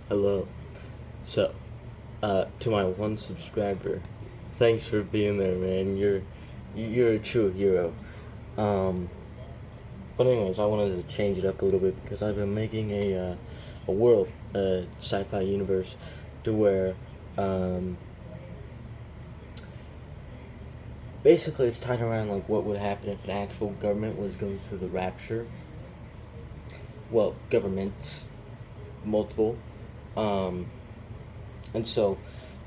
Hello. So, to my one subscriber, thanks for being there, man. You're a true hero. Um, but anyways, I wanted to change it up a little bit because I've been making a world, a sci-fi universe, to where um, basically it's tied around like what would happen if an actual government was going through the rapture. Well, governments, multiple. Um, And so,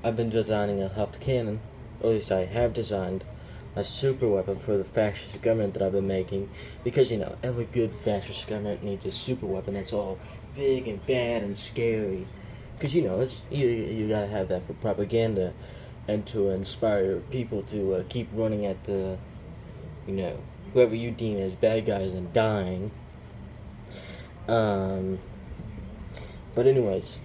I've been designing a Huft cannon, or at least I have designed a super weapon for the fascist government that I've been making, because every good fascist government needs a super weapon that's all big and bad and scary, because it's you gotta have that for propaganda, and to inspire people to keep running at the you know whoever you deem as bad guys and dying. Um, but anyways,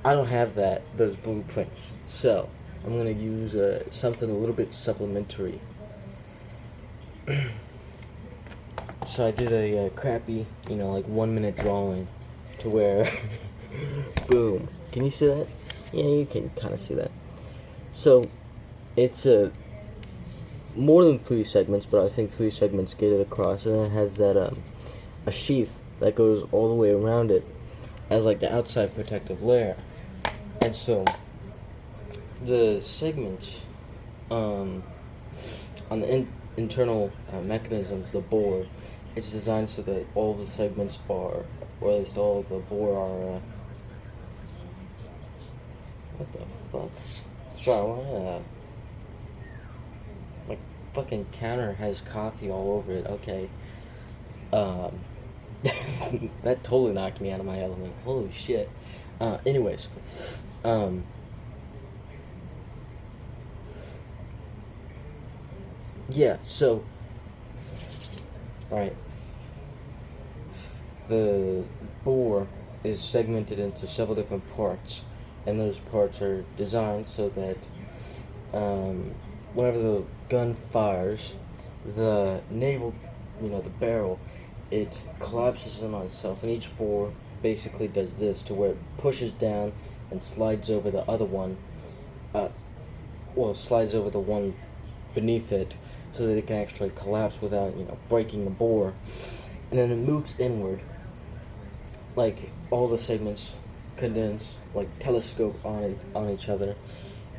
I don't have those blueprints, so I'm gonna use something a little bit supplementary. So I did a crappy, like 1 minute drawing, to where, boom. Can you see that? Yeah, you can kind of see that. So it's more than 3 segments, but I think 3 segments get it across, and it has that a sheath that goes all the way around it as like the outside protective layer. And so the segments on the internal mechanisms, the bore, it's designed so that all the segments are, or at least all of the bore are. What the fuck? Sorry, my fucking counter has coffee all over it. Okay. Um, that totally knocked me out of my element. Holy shit. Anyways, um, yeah. So, alright. The bore is segmented into several different parts, and those parts are designed so that whenever the gun fires, the naval, the barrel, it collapses in on itself, and each bore basically does this to where it pushes down and slides over the other one, slides over the one beneath it, so that it can actually collapse without, breaking the bore. And then it moves inward, like all the segments condense, like telescope on each other,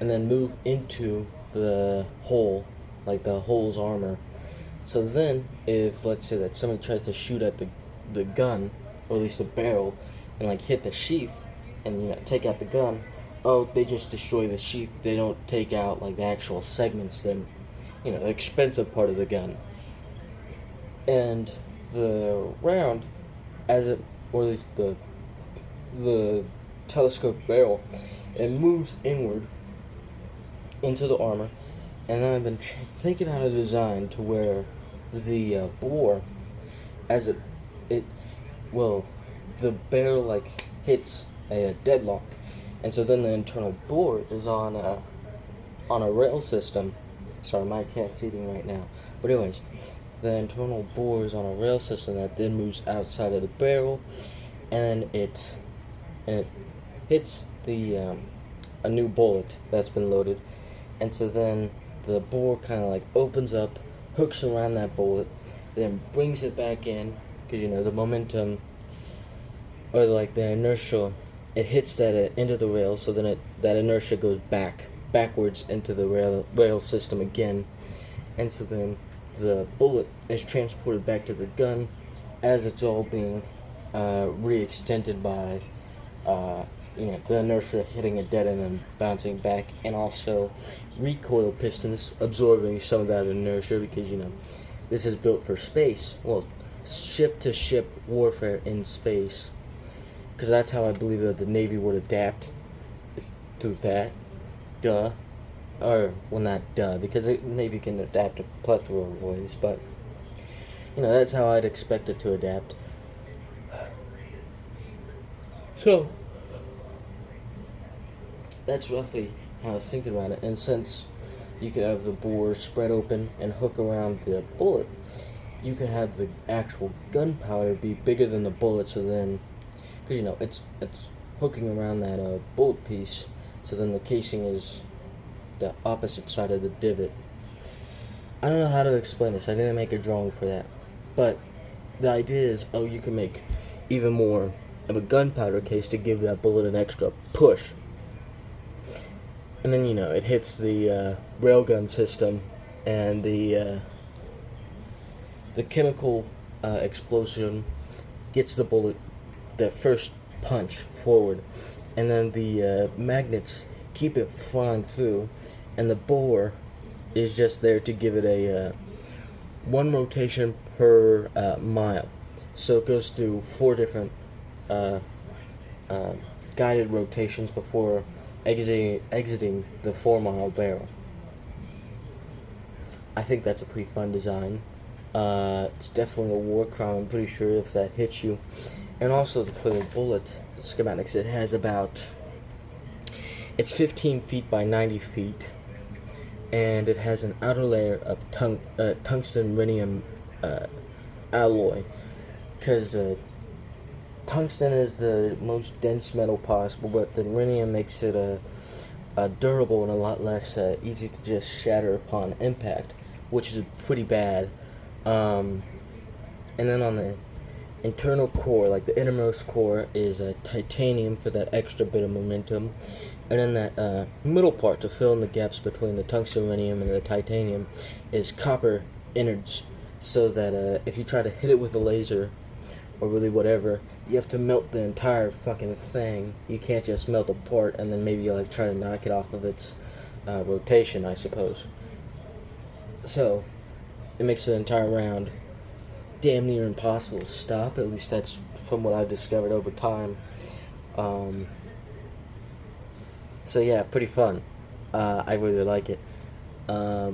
and then move into the hole, like the hole's armor. So then, if let's say that somebody tries to shoot at the gun, or at least the barrel, and like hit the sheath, and take out the gun, they just destroy the sheath. They don't take out like the actual segments, then the expensive part of the gun. And the round, or at least the telescope barrel, it moves inward into the armor. And I've been thinking how to design to where the bore, as the barrel like hits a deadlock, and so then the internal bore is on a rail system. Sorry, my cat's eating right now. But anyways, the internal bore is on a rail system that then moves outside of the barrel, and it hits the a new bullet that's been loaded, and so then the bore kind of like opens up, hooks around that bullet, then brings it back in, because the momentum, or like the inertia, it hits that end of the rail, so then that inertia goes backwards into the rail system again, and so then the bullet is transported back to the gun as it's all being re-extended by the inertia hitting a dead end and bouncing back, and also recoil pistons absorbing some of that inertia, because this is built for space. Well, ship to ship warfare in space, because that's how I believe that the Navy would adapt, is through that. Duh. Or, well, not duh, because the Navy can adapt a plethora of ways, but that's how I'd expect it to adapt. So that's roughly how I was thinking about it. And since you could have the bore spread open and hook around the bullet, you could have the actual gunpowder be bigger than the bullet, so then, because you know it's hooking around that bullet piece, so then the casing is the opposite side of the divot. I don't know how to explain this. I didn't make a drawing for that, but the idea is, you can make even more of a gunpowder case to give that bullet an extra push. And then, it hits the railgun system, and the chemical explosion gets the bullet the first punch forward, and then the magnets keep it flying through, and the bore is just there to give it a one rotation per mile. So it goes through 4 different guided rotations before exiting the 4-mile barrel. I think that's a pretty fun design. It's definitely a war crime, I'm pretty sure, if that hits you. And also, for the bullet schematics, it's 15 feet by 90 feet, and it has an outer layer of tungsten rhenium alloy, because tungsten is the most dense metal possible, but the rhenium makes it durable and a lot less easy to just shatter upon impact, which is pretty bad. And then on the internal core, like the innermost core, is titanium for that extra bit of momentum, and then that middle part to fill in the gaps between the tungsten rhenium and the titanium is copper innards, so that if you try to hit it with a laser or really whatever, you have to melt the entire fucking thing. You can't just melt a part and then maybe try to knock it off of its rotation, I suppose. So it makes the entire round damn near impossible to stop. At least that's from what I've discovered over time. So yeah, pretty fun. I really like it. I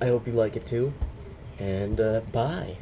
hope you like it too. And bye.